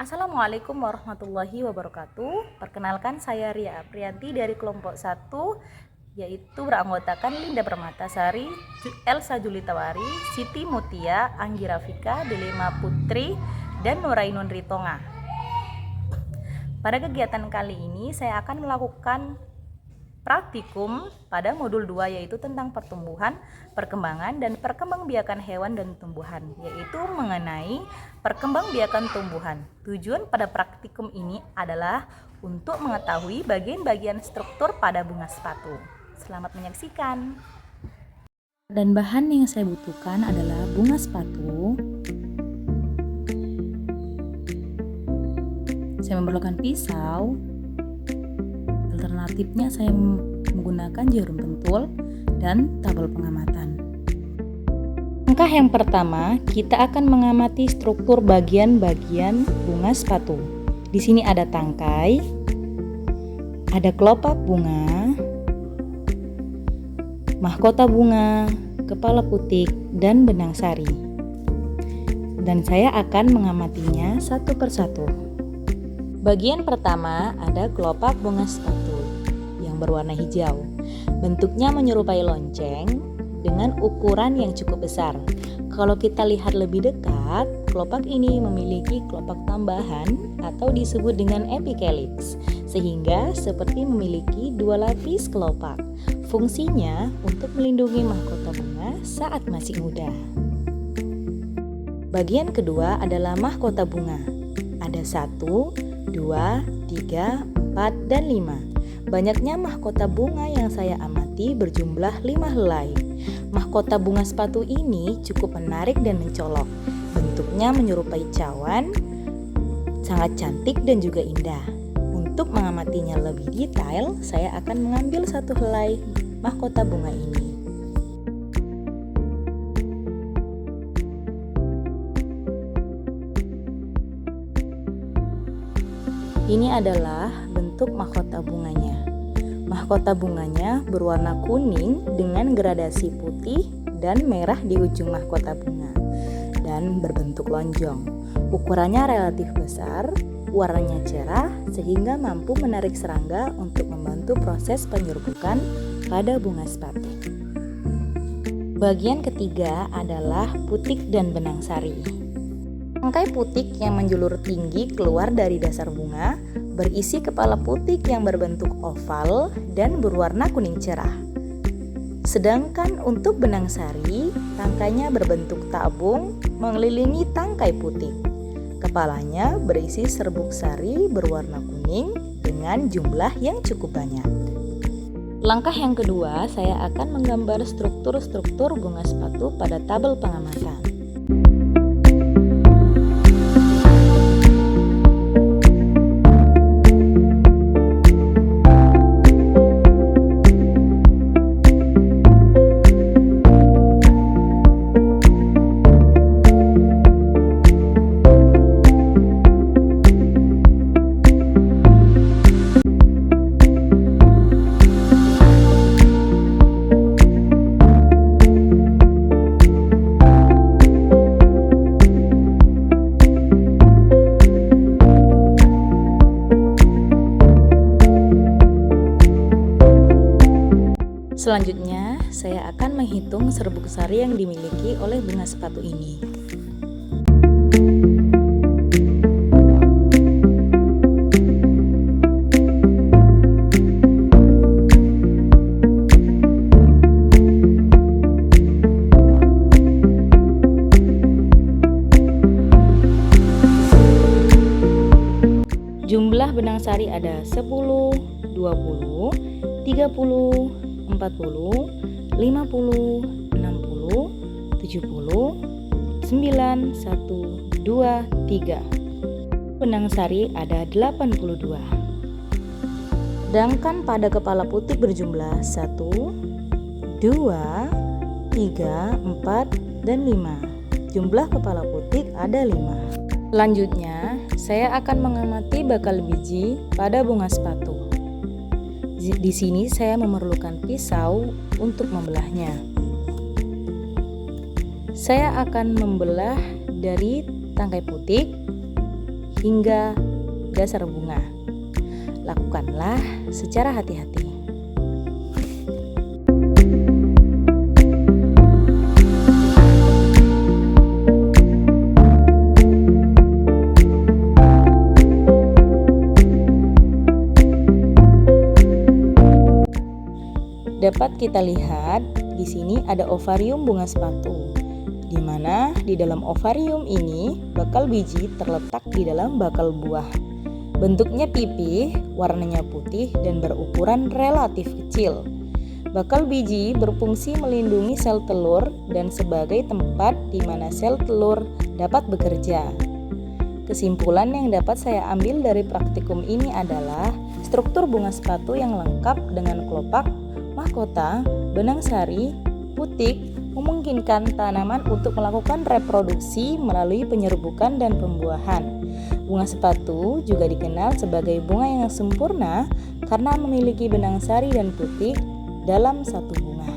Assalamualaikum warahmatullahi wabarakatuh. Perkenalkan, saya Ria Aprianti dari kelompok 1, yaitu beranggotakan Linda Permatasari, Elsa Julitawari, Siti Mutia, Anggi Rafika, Delima Putri, dan Nurainun Ritonga. Pada kegiatan kali ini saya akan melakukan praktikum pada modul 2, yaitu tentang pertumbuhan, perkembangan, dan perkembangbiakan hewan dan tumbuhan, yaitu mengenai perkembangbiakan tumbuhan. Tujuan pada praktikum ini adalah untuk mengetahui bagian-bagian struktur pada bunga sepatu. Selamat menyaksikan. Dan bahan yang saya butuhkan adalah bunga sepatu. Saya memerlukan pisau. Alternatifnya saya menggunakan jarum pentul dan tabel pengamatan. Langkah yang pertama, kita akan mengamati struktur bagian-bagian bunga sepatu. Di sini ada tangkai, ada kelopak bunga, mahkota bunga, kepala putik, dan benang sari. Dan saya akan mengamatinya satu persatu. Bagian pertama ada kelopak bunga sepatu yang berwarna hijau. Bentuknya menyerupai lonceng dengan ukuran yang cukup besar. Kalau kita lihat lebih dekat, kelopak ini memiliki kelopak tambahan atau disebut dengan epicalyx, sehingga seperti memiliki dua lapis kelopak. Fungsinya untuk melindungi mahkota bunga saat masih muda. Bagian kedua adalah mahkota bunga. Ada 1, 2, 3, 4, dan 5. Banyaknya mahkota bunga yang saya amati berjumlah 5 helai. Mahkota bunga sepatu ini cukup menarik dan mencolok. Bentuknya menyerupai cawan, sangat cantik dan juga indah. Untuk mengamatinya lebih detail, saya akan mengambil satu helai mahkota bunga ini. Ini adalah bentuk mahkota bunganya. Mahkota bunganya berwarna kuning dengan gradasi putih dan merah di ujung mahkota bunga dan berbentuk lonjong. Ukurannya relatif besar, warnanya cerah sehingga mampu menarik serangga untuk membantu proses penyerbukan pada bunga sepatu. Bagian ketiga adalah putik dan benang sari. Tangkai putik yang menjulur tinggi keluar dari dasar bunga berisi kepala putik yang berbentuk oval dan berwarna kuning cerah. Sedangkan untuk benang sari, tangkainya berbentuk tabung mengelilingi tangkai putik. Kepalanya berisi serbuk sari berwarna kuning dengan jumlah yang cukup banyak. Langkah yang kedua, saya akan menggambar struktur-struktur bunga sepatu pada tabel pengamatan. Selanjutnya, saya akan menghitung serbuk sari yang dimiliki oleh bunga sepatu ini. Jumlah benang sari ada 10, 20, 30, 40, 50, 60, 70, 9, 1, 2, 3. Benang sari ada 82. Sedangkan pada kepala putik berjumlah 1, 2, 3, 4, dan 5. Jumlah kepala putik ada 5. Selanjutnya, saya akan mengamati bakal biji pada bunga sepatu. Di sini saya memerlukan pisau untuk membelahnya. Saya akan membelah dari tangkai putik hingga dasar bunga. Lakukanlah secara hati-hati. Dapat kita lihat di sini ada ovarium bunga sepatu, di mana di dalam ovarium ini bakal biji terletak di dalam bakal buah. Bentuknya pipih, warnanya putih dan berukuran relatif kecil. Bakal biji berfungsi melindungi sel telur dan sebagai tempat di mana sel telur dapat bekerja. Kesimpulan yang dapat saya ambil dari praktikum ini adalah struktur bunga sepatu yang lengkap dengan kelopak, mahkota, benang sari, putik memungkinkan tanaman untuk melakukan reproduksi melalui penyerbukan dan pembuahan. Bunga sepatu juga dikenal sebagai bunga yang sempurna karena memiliki benang sari dan putik dalam satu bunga.